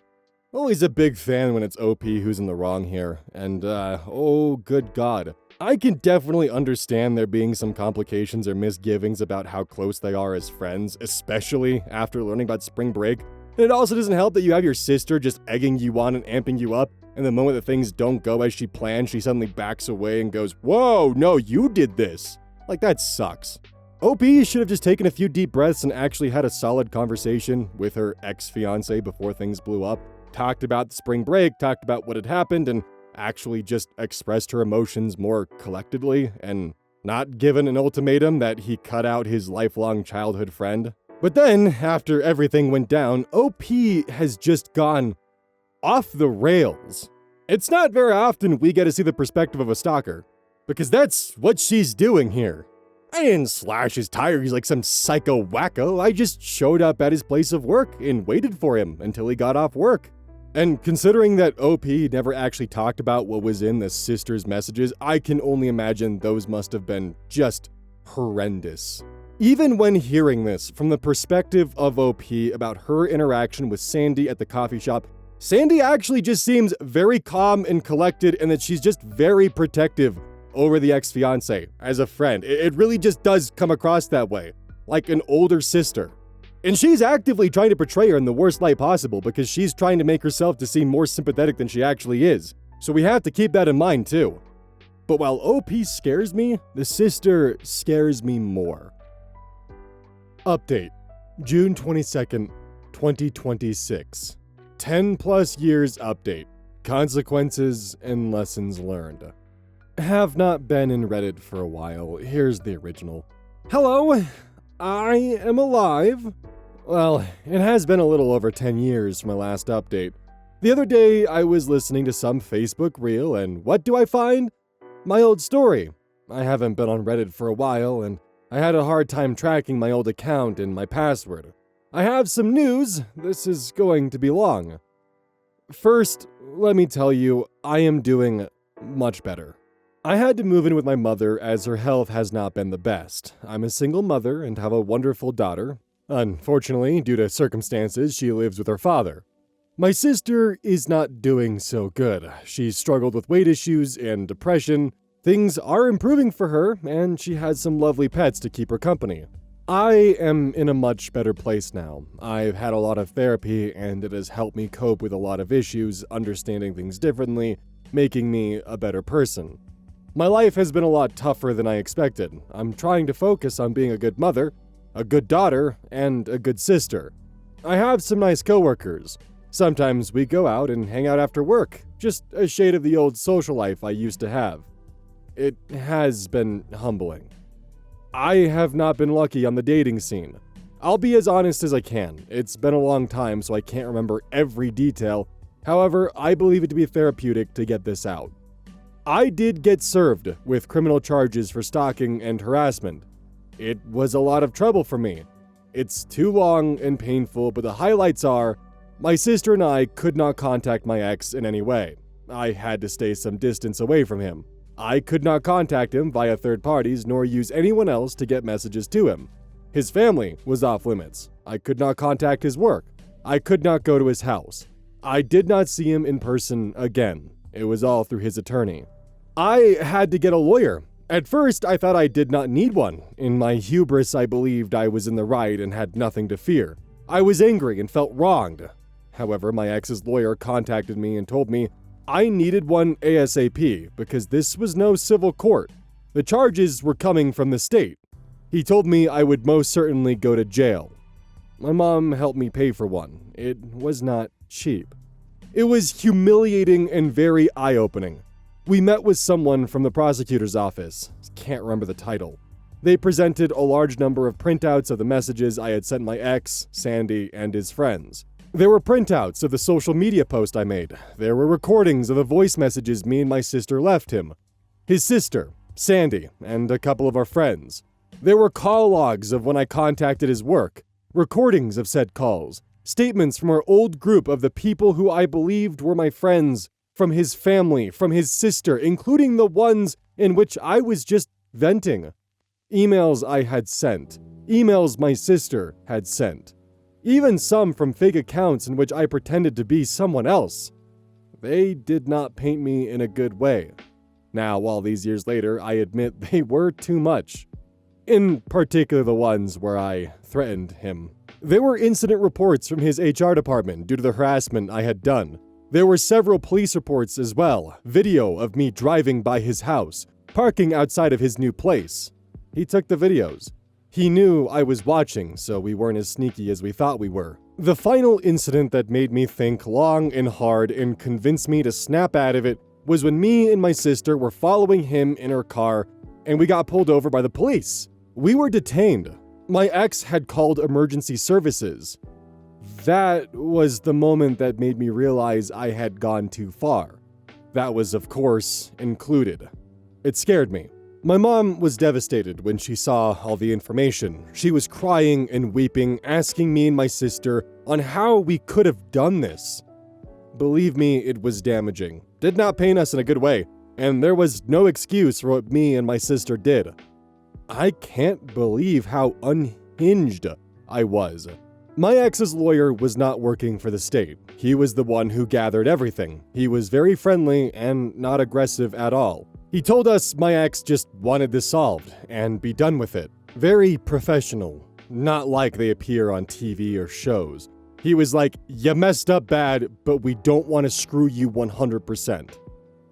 Always a big fan when it's OP who's in the wrong here, and oh good god. I can definitely understand there being some complications or misgivings about how close they are as friends, especially after learning about spring break. And it also doesn't help that you have your sister just egging you on and amping you up, and the moment that things don't go as she planned, she suddenly backs away and goes, "Whoa, no, you did this." Like, that sucks. OP should have just taken a few deep breaths and actually had a solid conversation with her ex-fiance before things blew up, talked about the spring break, talked about what had happened, and actually just expressed her emotions more collectively and not given an ultimatum that he cut out his lifelong childhood friend. But then, after everything went down, OP has just gone off the rails. It's not very often we get to see the perspective of a stalker, because that's what she's doing here. I didn't slash his tires like some psycho wacko. I just showed up at his place of work and waited for him until he got off work. And considering that OP never actually talked about what was in the sister's messages, I can only imagine those must have been just horrendous. Even when hearing this from the perspective of OP about her interaction with Sandy at the coffee shop, Sandy actually just seems very calm and collected, and that she's just very protective over the ex-fiance as a friend. It really just does come across that way, like an older sister. And she's actively trying to portray her in the worst light possible because she's trying to make herself to seem more sympathetic than she actually is. So we have to keep that in mind too. But while OP scares me, the sister scares me more. Update, June 22nd, 2026. 10 plus years update. Consequences and lessons learned. Have not been in Reddit for a while. Here's the original. Hello, I am alive. Well, it has been a little over 10 years from my last update. The other day, I was listening to some Facebook reel, and what do I find? My old story. I haven't been on Reddit for a while, and I had a hard time tracking my old account and my password. I have some news. This is going to be long. First, let me tell you, I am doing much better. I had to move in with my mother as her health has not been the best. I'm a single mother and have a wonderful daughter. Unfortunately, due to circumstances, she lives with her father. My sister is not doing so good. She's struggled with weight issues and depression. Things are improving for her, and she has some lovely pets to keep her company. I am in a much better place now. I've had a lot of therapy, and it has helped me cope with a lot of issues, understanding things differently, making me a better person. My life has been a lot tougher than I expected. I'm trying to focus on being a good mother, a good daughter, and a good sister. I have some nice coworkers. Sometimes we go out and hang out after work, just a shade of the old social life I used to have. It has been humbling. I have not been lucky on the dating scene. I'll be as honest as I can. It's been a long time, so I can't remember every detail. However, I believe it to be therapeutic to get this out. I did get served with criminal charges for stalking and harassment. It was a lot of trouble for me. It's too long and painful, but the highlights are, my sister and I could not contact my ex in any way. I had to stay some distance away from him. I could not contact him via third parties nor use anyone else to get messages to him. His family was off limits. I could not contact his work. I could not go to his house. I did not see him in person again. It was all through his attorney. I had to get a lawyer. At first, I thought I did not need one. In my hubris, I believed I was in the right and had nothing to fear. I was angry and felt wronged. However, my ex's lawyer contacted me and told me I needed one ASAP because this was no civil court. The charges were coming from the state. He told me I would most certainly go to jail. My mom helped me pay for one. It was not cheap. It was humiliating and very eye-opening. We met with someone from the prosecutor's office. Can't remember the title. They presented a large number of printouts of the messages I had sent my ex, Sandy, and his friends. There were printouts of the social media post I made. There were recordings of the voice messages me and my sister left him. His sister, Sandy, and a couple of our friends. There were call logs of when I contacted his work, recordings of said calls, statements from our old group of the people who I believed were my friends, from his family, from his sister, including the ones in which I was just venting. Emails I had sent. Emails my sister had sent. Even some from fake accounts in which I pretended to be someone else. They did not paint me in a good way. Now, all these years later, I admit they were too much. In particular the ones where I threatened him. There were incident reports from his HR department due to the harassment I had done. There were several police reports as well, video of me driving by his house, parking outside of his new place. He took the videos. He knew I was watching, so we weren't as sneaky as we thought we were. The final incident that made me think long and hard and convinced me to snap out of it was when me and my sister were following him in her car and we got pulled over by the police. We were detained. My ex had called emergency services. That was the moment that made me realize I had gone too far. That was, of course, included. It scared me. My mom was devastated when she saw all the information. She was crying and weeping, asking me and my sister on how we could have done this. Believe me, it was damaging. Did not paint us in a good way, and there was no excuse for what me and my sister did. I can't believe how unhinged I was. My ex's lawyer was not working for the state. He was the one who gathered everything. He was very friendly and not aggressive at all. He told us my ex just wanted this solved and be done with it. Very professional, not like they appear on TV or shows. He was like, "You messed up bad, but we don't want to screw you 100%.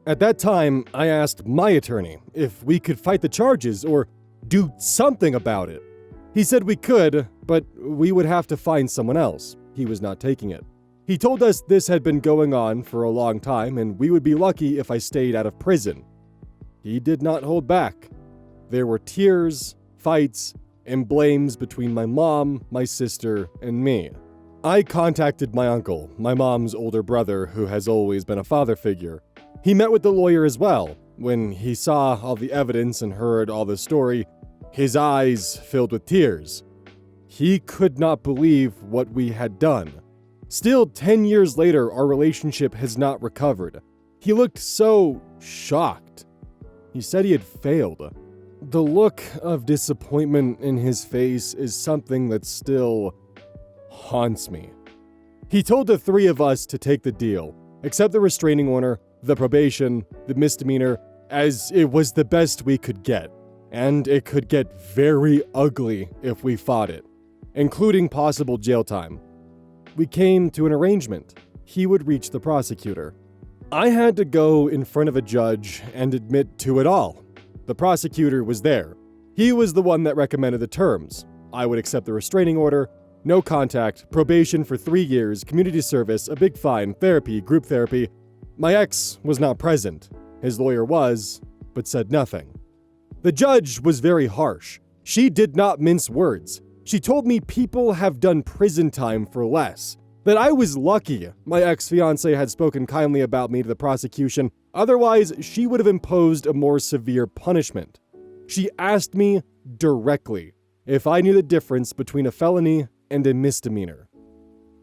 At that time, I asked my attorney if we could fight the charges or do something about it. He said we could, but we would have to find someone else. He was not taking it. He told us this had been going on for a long time and we would be lucky if I stayed out of prison. He did not hold back. There were tears, fights, and blames between my mom, my sister, and me. I contacted my uncle, my mom's older brother, who has always been a father figure. He met with the lawyer as well. When he saw all the evidence and heard all the story, his eyes filled with tears. He could not believe what we had done. Still, 10 years later, our relationship has not recovered. He looked so shocked. He said he had failed. The look of disappointment in his face is something that still haunts me. He told the three of us to take the deal, accept the restraining order, the probation, the misdemeanor, as it was the best we could get. And it could get very ugly if we fought it, including possible jail time. We came to an arrangement. He would reach the prosecutor. I had to go in front of a judge and admit to it all. The prosecutor was there. He was the one that recommended the terms. I would accept the restraining order, no contact, probation for 3 years, community service, a big fine, therapy, group therapy. My ex was not present. His lawyer was, but said nothing. The judge was very harsh. She did not mince words. She told me people have done prison time for less. That I was lucky my ex-fiancé had spoken kindly about me to the prosecution, otherwise she would have imposed a more severe punishment. She asked me directly if I knew the difference between a felony and a misdemeanor.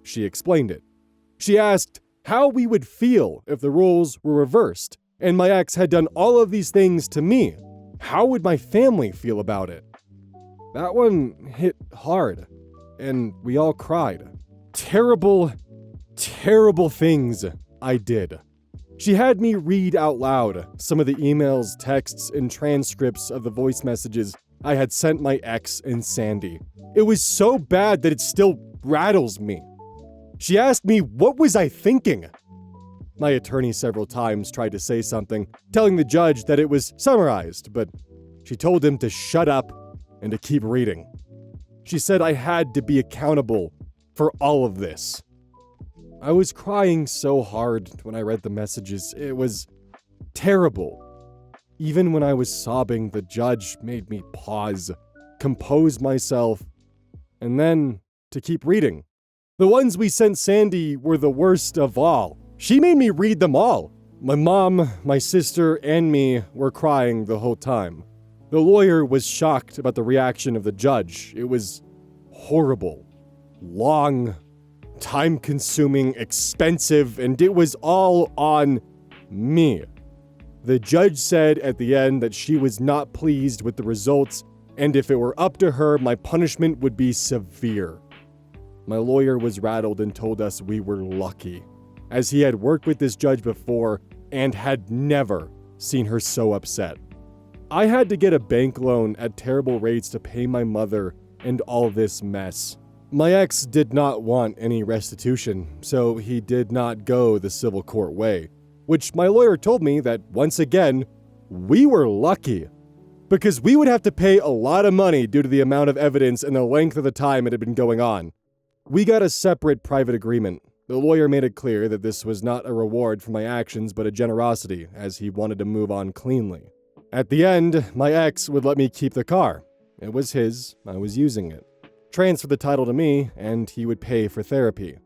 She explained it. She asked how we would feel if the roles were reversed, and my ex had done all of these things to me. How would my family feel about it? That one hit hard, and we all cried. Terrible, terrible things I did. She had me read out loud some of the emails, texts, and transcripts of the voice messages I had sent my ex and Sandy. It was so bad that it still rattles me. She asked me, what was I thinking? My attorney several times tried to say something, telling the judge that it was summarized, but she told him to shut up and to keep reading. She said I had to be accountable for all of this. I was crying so hard when I read the messages. It was terrible. Even when I was sobbing, the judge made me pause, compose myself, and then to keep reading. The ones we sent Sandy were the worst of all. She made me read them all. My mom, my sister, and me were crying the whole time. The lawyer was shocked about the reaction of the judge. It was horrible, long, time-consuming, expensive, and it was all on me. The judge said at the end that she was not pleased with the results, and if it were up to her, my punishment would be severe. My lawyer was rattled and told us we were lucky, as he had worked with this judge before and had never seen her so upset. I had to get a bank loan at terrible rates to pay my mother and all this mess. My ex did not want any restitution, so he did not go the civil court way, which my lawyer told me that once again, we were lucky, because we would have to pay a lot of money due to the amount of evidence and the length of the time it had been going on. We got a separate private agreement. The lawyer made it clear that this was not a reward for my actions, but a generosity, as he wanted to move on cleanly. At the end, my ex would let me keep the car. It was his, I was using it. Transfer the title to me, and he would pay for therapy.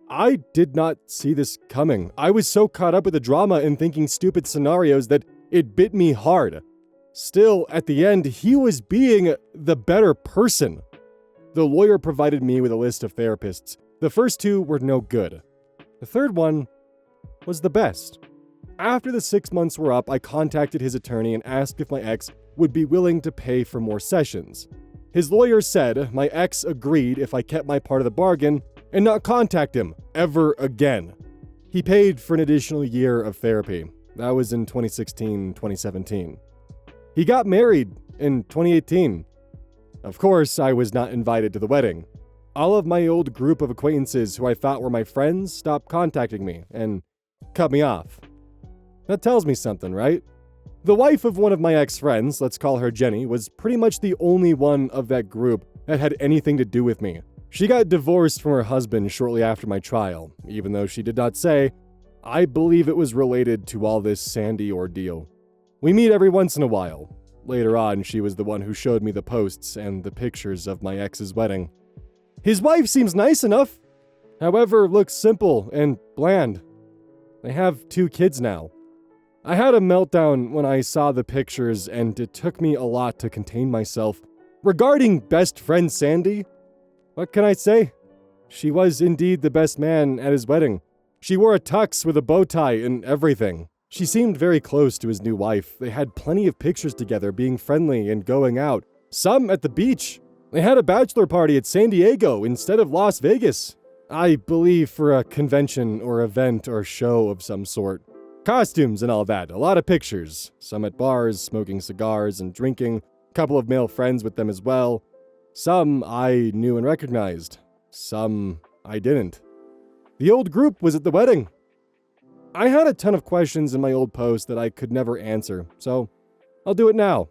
I did not see this coming. I was so caught up with the drama and thinking stupid scenarios that it bit me hard. Still, at the end, he was being the better person. The lawyer provided me with a list of therapists. The first two were no good. The third one was the best. After the 6 months were up, I contacted his attorney and asked if my ex would be willing to pay for more sessions. His lawyer said my ex agreed if I kept my part of the bargain and not contact him ever again. He paid for an additional year of therapy. That was in 2016-2017. He got married in 2018. Of course, I was not invited to the wedding. All of my old group of acquaintances who I thought were my friends stopped contacting me and cut me off. That tells me something, right? The wife of one of my ex-friends, let's call her Jenny, was pretty much the only one of that group that had anything to do with me. She got divorced from her husband shortly after my trial, even though she did not say. I believe it was related to all this Sandy ordeal. We meet every once in a while. Later on, she was the one who showed me the posts and the pictures of my ex's wedding. His wife seems nice enough, however, looks simple and bland. They have 2 kids now. I had a meltdown when I saw the pictures, and it took me a lot to contain myself. Regarding best friend Sandy, what can I say? She was indeed the best man at his wedding. She wore a tux with a bow tie and everything. She seemed very close to his new wife. They had plenty of pictures together, being friendly and going out. Some at the beach. They had a bachelor party at San Diego instead of Las Vegas. I believe for a convention or event or show of some sort. Costumes and all that, a lot of pictures. Some at bars, smoking cigars and drinking. A couple of male friends with them as well. Some I knew and recognized. Some I didn't. The old group was at the wedding. I had a ton of questions in my old post that I could never answer, so I'll do it now.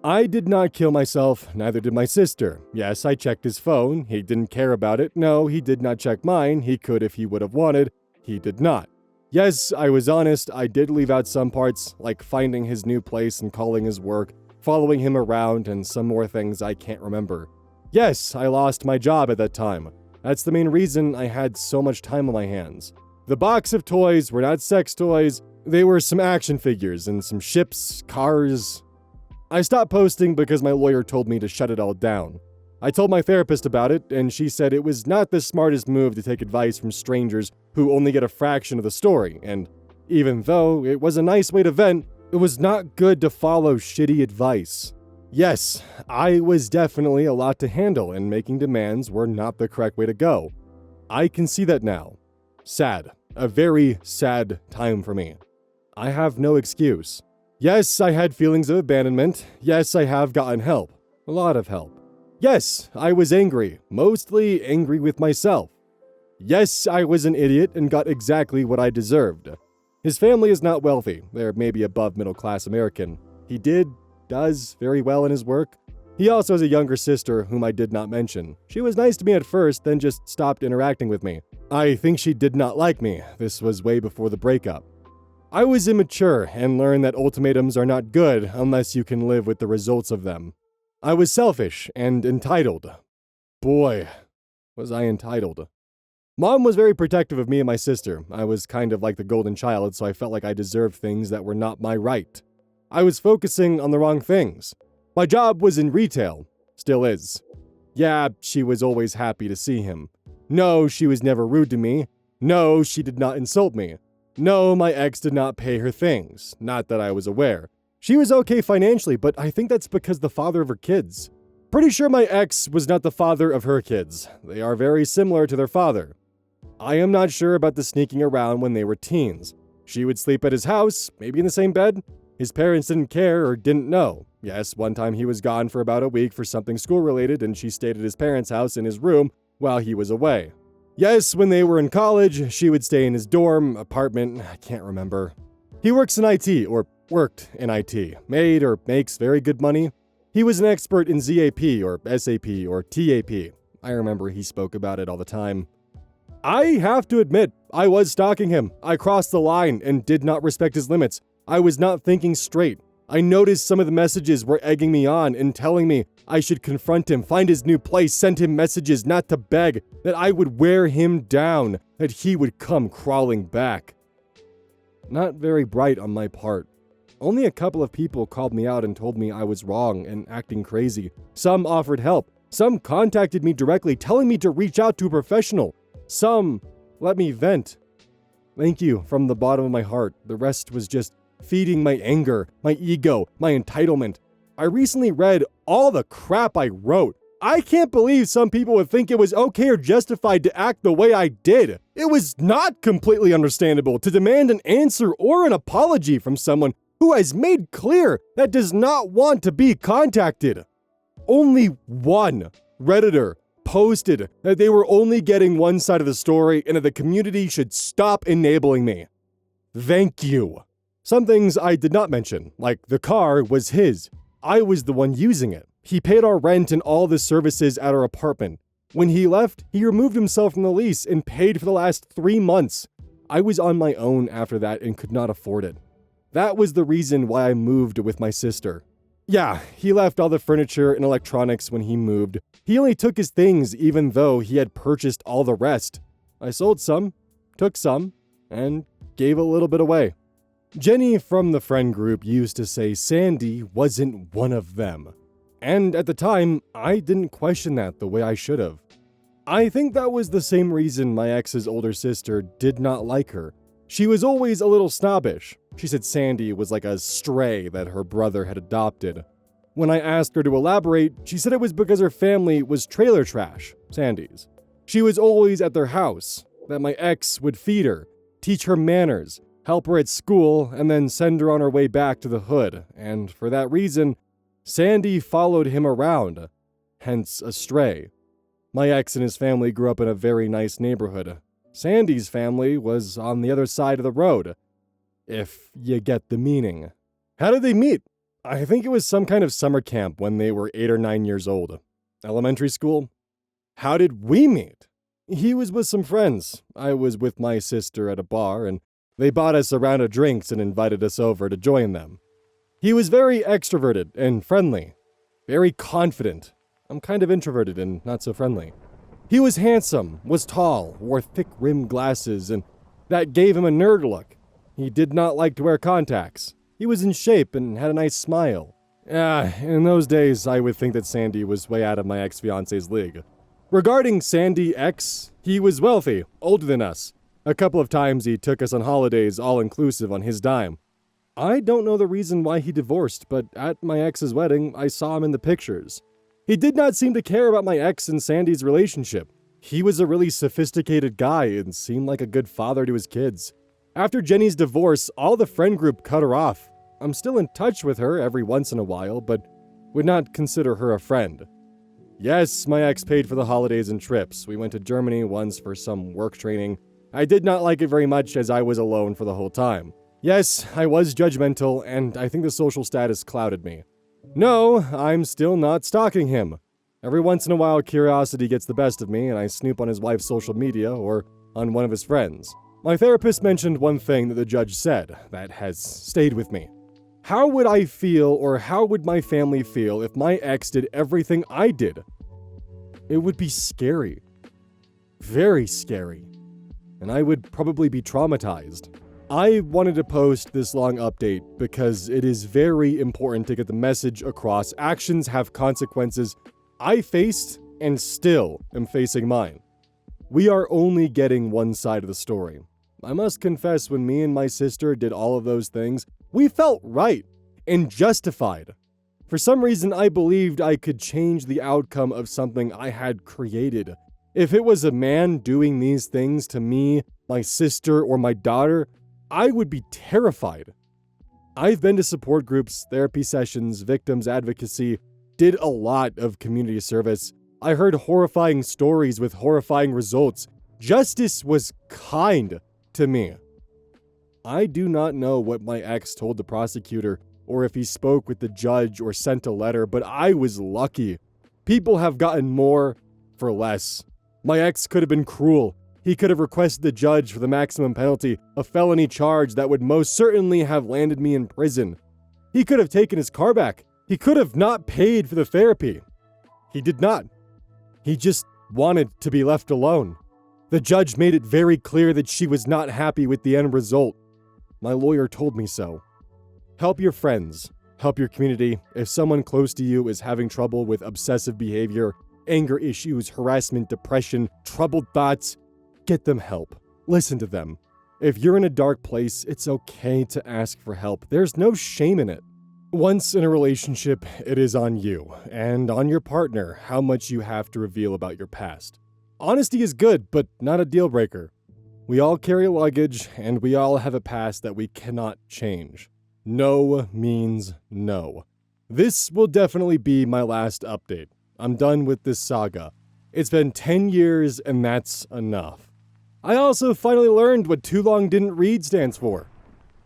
I did not kill myself, neither did my sister. Yes, I checked his phone. He didn't care about it. No, he did not check mine. He could if he would have wanted. He did not. Yes, I was honest. I did leave out some parts, like finding his new place and calling his work, following him around, and some more things I can't remember. Yes, I lost my job at that time. That's the main reason I had so much time on my hands. The box of toys were not sex toys. They were some action figures and some ships, cars. I stopped posting because my lawyer told me to shut it all down. I told my therapist about it, and she said it was not the smartest move to take advice from strangers who only get a fraction of the story, and even though it was a nice way to vent, it was not good to follow shitty advice. Yes, I was definitely a lot to handle, and making demands were not the correct way to go. I can see that now. Sad. A very sad time for me. I have no excuse. Yes, I had feelings of abandonment. Yes, I have gotten help. A lot of help. Yes, I was angry. Mostly angry with myself. Yes, I was an idiot and got exactly what I deserved. His family is not wealthy. They're maybe above middle-class American. He does very well in his work. He also has a younger sister whom I did not mention. She was nice to me at first, then just stopped interacting with me. I think she did not like me. This was way before the breakup. I was immature and learned that ultimatums are not good unless you can live with the results of them. I was selfish and entitled. Boy, was I entitled. Mom was very protective of me and my sister. I was kind of like the golden child, so I felt like I deserved things that were not my right. I was focusing on the wrong things. My job was in retail. Still is. Yeah, she was always happy to see him. No, she was never rude to me. No, she did not insult me. No, my ex did not pay her things. Not that I was aware. She was okay financially, but I think that's because the father of her kids. Pretty sure my ex was not the father of her kids. They are very similar to their father. I am not sure about the sneaking around when they were teens. She would sleep at his house, maybe in the same bed. His parents didn't care or didn't know. Yes, one time he was gone for about a week for something school-related and she stayed at his parents' house in his room while he was away. Yes, when they were in college, she would stay in his dorm, apartment, I can't remember. He works in IT, or worked in IT, made or makes very good money. He was an expert in ZAP, or SAP, or TAP. I remember he spoke about it all the time. I have to admit, I was stalking him. I crossed the line and did not respect his limits. I was not thinking straight. I noticed some of the messages were egging me on and telling me I should confront him, find his new place, send him messages not to beg, that I would wear him down, that he would come crawling back. Not very bright on my part. Only a couple of people called me out and told me I was wrong and acting crazy. Some offered help. Some contacted me directly, telling me to reach out to a professional. Some let me vent. Thank you from the bottom of my heart. The rest was just feeding my anger, my ego, my entitlement. I recently read all the crap I wrote. I can't believe some people would think it was okay or justified to act the way I did. It was not completely understandable to demand an answer or an apology from someone who has made clear that does not want to be contacted. Only one Redditor posted that they were only getting one side of the story and that the community should stop enabling me. Thank you. Some things I did not mention, like the car was his. I was the one using it. He paid our rent and all the services at our apartment. When he left, he removed himself from the lease and paid for the last 3 months. I was on my own after that and could not afford it. That was the reason why I moved with my sister. Yeah, he left all the furniture and electronics when he moved. He only took his things even though he had purchased all the rest. I sold some, took some, and gave a little bit away. Jenny from the friend group used to say Sandy wasn't one of them. And at the time, I didn't question that the way I should have. I think that was the same reason my ex's older sister did not like her. She was always a little snobbish. She said Sandy was like a stray that her brother had adopted. When I asked her to elaborate, she said it was because her family was trailer trash, Sandy's. She was always at their house, that my ex would feed her, teach her manners, help her at school, and then send her on her way back to the hood, and for that reason, Sandy followed him around, hence a stray. My ex and his family grew up in a very nice neighborhood. Sandy's family was on the other side of the road, if you get the meaning. How did they meet? I think it was some kind of summer camp when they were 8 or 9 years old. Elementary school? How did we meet? He was with some friends. I was with my sister at a bar, and they bought us a round of drinks and invited us over to join them. He was very extroverted and friendly. Very confident. I'm kind of introverted and not so friendly. He was handsome, was tall, wore thick-rimmed glasses, and that gave him a nerd look. He did not like to wear contacts. He was in shape and had a nice smile. In those days, I would think that Sandy was way out of my ex-fiance's league. Regarding Sandy X, he was wealthy, older than us. A couple of times he took us on holidays all-inclusive on his dime. I don't know the reason why he divorced, but at my ex's wedding, I saw him in the pictures. He did not seem to care about my ex and Sandy's relationship. He was a really sophisticated guy and seemed like a good father to his kids. After Jenny's divorce, all the friend group cut her off. I'm still in touch with her every once in a while, but would not consider her a friend. Yes, my ex paid for the holidays and trips. We went to Germany once for some work training. I did not like it very much as I was alone for the whole time. Yes, I was judgmental, and I think the social status clouded me. No, I'm still not stalking him. Every once in a while, curiosity gets the best of me, and I snoop on his wife's social media or on one of his friends. My therapist mentioned one thing that the judge said that has stayed with me. How would I feel, or how would my family feel, if my ex did everything I did? It would be scary. Very scary. And I would probably be traumatized. I wanted to post this long update because it is very important to get the message across. Actions have consequences. I faced and still am facing mine. We are only getting one side of the story. I must confess, when me and my sister did all of those things, we felt right and justified. For some reason, I believed I could change the outcome of something I had created. If it was a man doing these things to me, my sister, or my daughter, I would be terrified. I've been to support groups, therapy sessions, victims advocacy, did a lot of community service. I heard horrifying stories with horrifying results. Justice was kind to me. I do not know what my ex told the prosecutor, or if he spoke with the judge or sent a letter, but I was lucky. People have gotten more for less. My ex could have been cruel. He could have requested the judge for the maximum penalty, a felony charge that would most certainly have landed me in prison. He could have taken his car back. He could have not paid for the therapy. He did not. He just wanted to be left alone. The judge made it very clear that she was not happy with the end result. My lawyer told me so. Help your friends. Help your community. If someone close to you is having trouble with obsessive behavior, anger issues, harassment, depression, troubled thoughts, get them help. Listen to them. If you're in a dark place, it's okay to ask for help. There's no shame in it. Once in a relationship, it is on you and on your partner how much you have to reveal about your past. Honesty is good, but not a deal breaker. We all carry luggage, and we all have a past that we cannot change. No means no. This will definitely be my last update. I'm done with this saga. It's been 10 years, and that's enough. I also finally learned what Too Long Didn't Read stands for.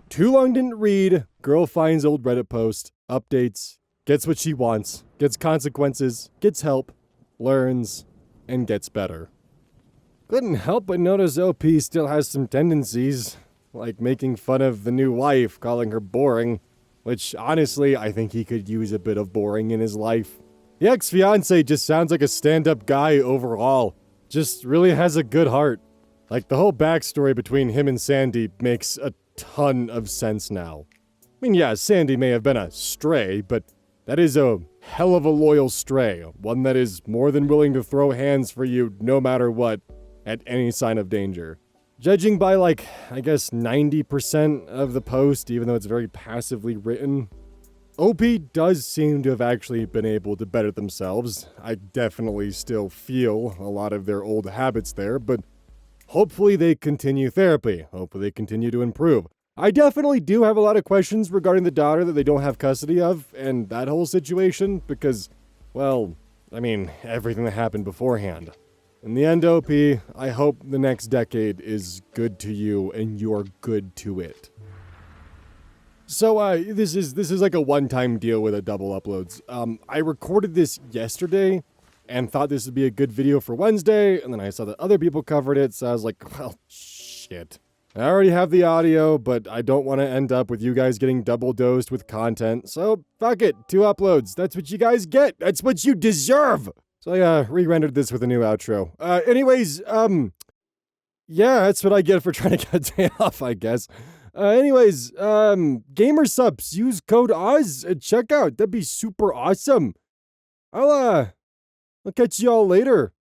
Too Long Didn't Read, girl finds old Reddit post, updates, gets what she wants, gets consequences, gets help, learns, and gets better. Couldn't help but notice OP still has some tendencies, like making fun of the new wife, calling her boring, which honestly, I think he could use a bit of boring in his life. The ex-fiancé just sounds like a stand-up guy overall, just really has a good heart. Like, the whole backstory between him and Sandy makes a ton of sense now. I mean, yeah, Sandy may have been a stray, but that is a hell of a loyal stray, one that is more than willing to throw hands for you no matter what, at any sign of danger. Judging by, like, I guess 90% of the post, even though it's very passively written, OP does seem to have actually been able to better themselves. I definitely still feel a lot of their old habits there, but hopefully they continue therapy. Hopefully they continue to improve. I definitely do have a lot of questions regarding the daughter that they don't have custody of, and that whole situation, because, well, I mean, everything that happened beforehand. In the end, OP, I hope the next decade is good to you and you're good to it. So, this is like a one-time deal with the double uploads. I recorded this yesterday and thought this would be a good video for Wednesday, and then I saw that other people covered it, so I was like, well, shit. I already have the audio, but I don't want to end up with you guys getting double dosed with content, so fuck it, 2 uploads. That's what you guys get. That's what you deserve. So I re-rendered this with a new outro. Yeah, that's what I get for trying to get a day off, I guess. Gamer subs, use code Oz at checkout. That'd be super awesome. I'll catch y'all later.